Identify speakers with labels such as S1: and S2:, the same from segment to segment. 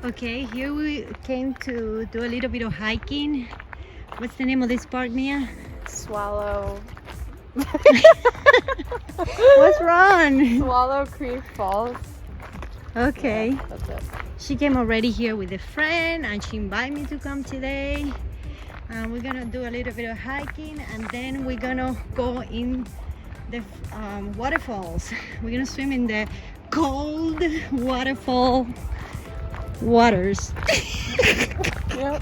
S1: Okay, here we came to do a little bit of hiking. What's the name of this park, Mia?
S2: Swallow
S1: What's wrong?
S2: Swallow Creek Falls.
S1: Okay.
S2: Yeah, that's it.
S1: She came already here with a friend and she invited me to come today. And we're gonna do a little bit of hiking and then we're gonna go in the waterfalls. We're gonna swim in the cold waterfall waters.
S2: Yep.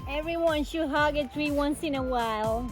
S1: Everyone should hug a tree once in a while.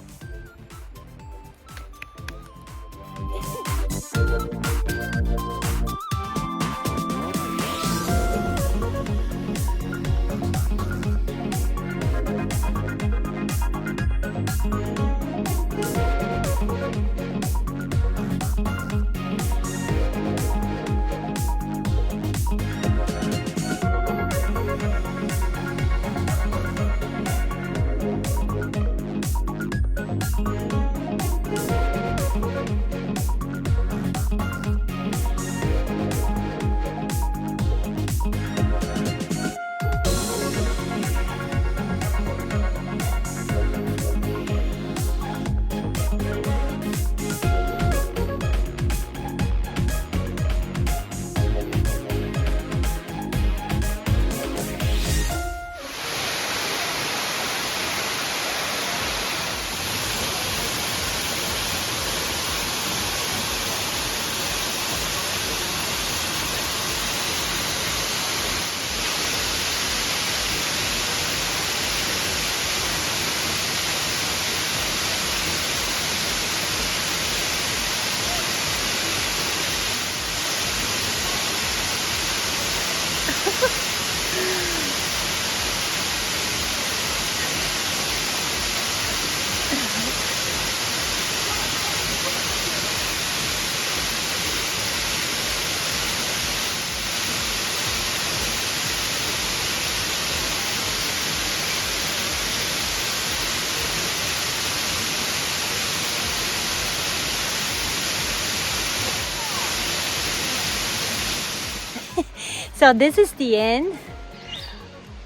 S1: So this is the end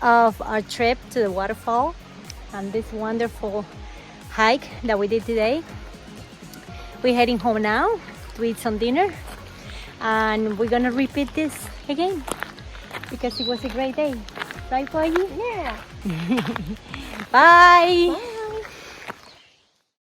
S1: of our trip to the waterfall and this wonderful hike that we did today. We're heading home now to eat some dinner and we're gonna repeat this again because it was a great day. Right, Boyi?
S2: Yeah.
S1: Bye!
S2: Bye.